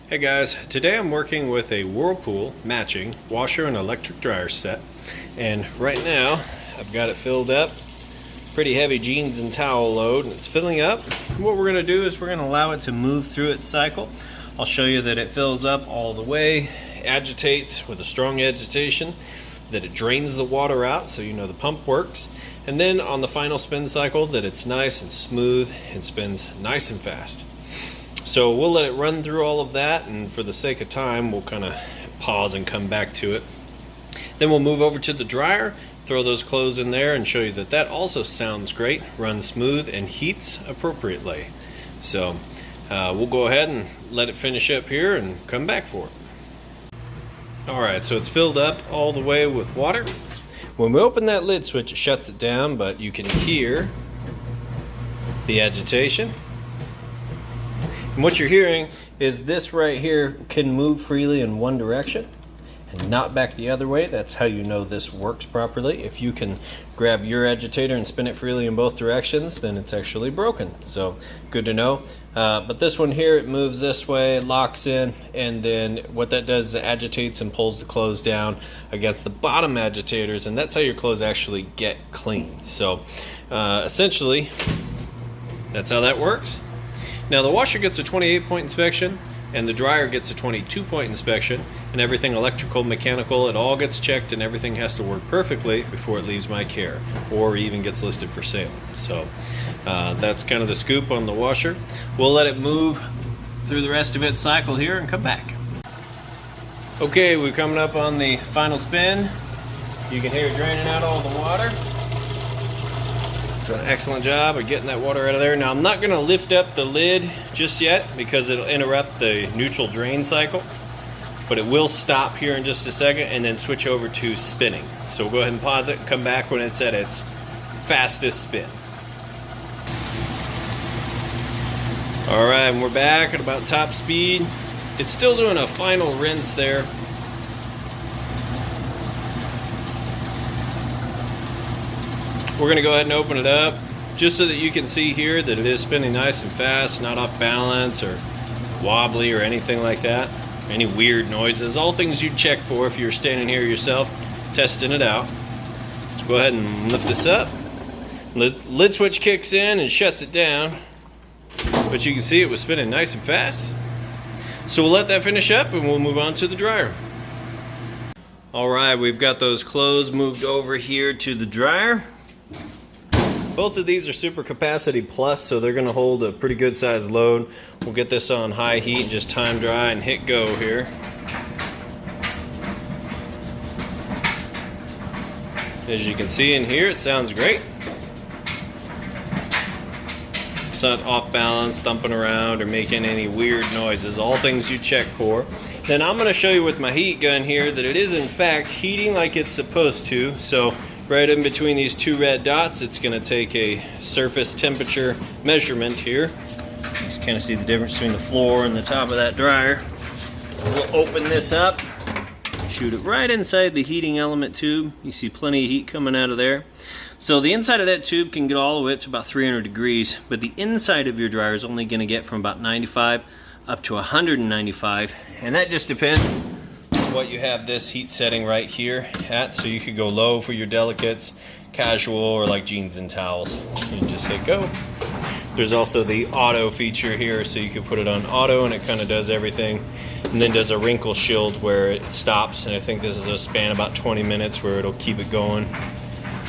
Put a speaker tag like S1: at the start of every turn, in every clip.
S1: Hey guys, today I'm working with a Whirlpool matching washer and electric dryer set, and right now I've got it filled up. Pretty heavy jeans and towel load, and it's filling up. What we're going to do is we're going to allow it to move through its cycle. I'll show you that it fills up all the way, agitates with a strong agitation, that it drains the water out so you know the pump works, and then on the final spin cycle that it's nice and smooth and spins nice and fast. So we'll let it run through all of that, and for the sake of time we'll kind of pause and come back to it. Then we'll move over to the dryer, throw those clothes in there and show you that that also sounds great, runs smooth and heats appropriately. So we'll go ahead and let it finish up here and come back for it. Alright, so it's filled up all the way with water. When we open that lid switch, it shuts it down, but you can hear the agitation. And what you're hearing is this right here can move freely in one direction and not back the other way. That's how you know this works properly. If you can grab your agitator and spin it freely in both directions, then it's actually broken. So good to know. But this one here, it moves this way, locks in, and then what that does is it agitates and pulls the clothes down against the bottom agitators, and that's how your clothes actually get clean. So essentially, that's how that works. Now the washer gets a 28-point inspection and the dryer gets a 22-point inspection, and everything electrical, mechanical, it all gets checked and everything has to work perfectly before it leaves my care or even gets listed for sale. So that's kind of the scoop on the washer. We'll let it move through the rest of its cycle here and come back. Okay, we're coming up on the final spin. You can hear it draining out all the water. An excellent job of getting that water out of there. Now I'm not going to lift up the lid just yet because it'll interrupt the neutral drain cycle, but it will stop here in just a second and then switch over to spinning. So we'll go ahead and pause it and come back when it's at its fastest spin. Alright, and we're back at about top speed. It's still doing a final rinse there. We're going to go ahead and open it up just so that you can see here that it is spinning nice and fast, not off balance or wobbly or anything like that. Any weird noises, all things you'd check for if you were standing here yourself testing it out. Let's go ahead and lift this up. Lid switch kicks in and shuts it down, but you can see it was spinning nice and fast. So we'll let that finish up and we'll move on to the dryer. Alright, we've got those clothes moved over here to the dryer. Both of these are super capacity plus, so they're going to hold a pretty good sized load. We'll get this on high heat, just time dry and hit go here. As you can see in here, it sounds great. It's not off balance, thumping around, or making any weird noises. All things you check for. Then I'm going to show you with my heat gun here that it is in fact heating like it's supposed to. So right in between these two red dots, it's going to take a surface temperature measurement here. You just kind of see the difference between the floor and the top of that dryer. We'll open this up, shoot it right inside the heating element tube. You see plenty of heat coming out of there. So the inside of that tube can get all the way up to about 300 degrees, but the inside of your dryer is only going to get from about 95 up to 195, and that just depends what you have this heat setting right here at. So you could go low for your delicates, casual, or like jeans and towels. You just hit go. There's also the auto feature here, so you can put it on auto and it kind of does everything, and then does a wrinkle shield where it stops, and I think this is a span about 20 minutes where it'll keep it going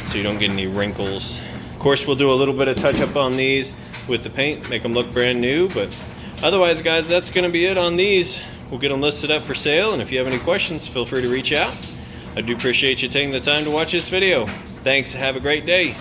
S1: so you don't get any wrinkles. Of course, we'll do a little bit of touch up on these with the paint, make them look brand new, but otherwise guys, that's going to be it on these. We'll get them listed up for sale, and if you have any questions, feel free to reach out. I do appreciate you taking the time to watch this video. Thanks, have a great day.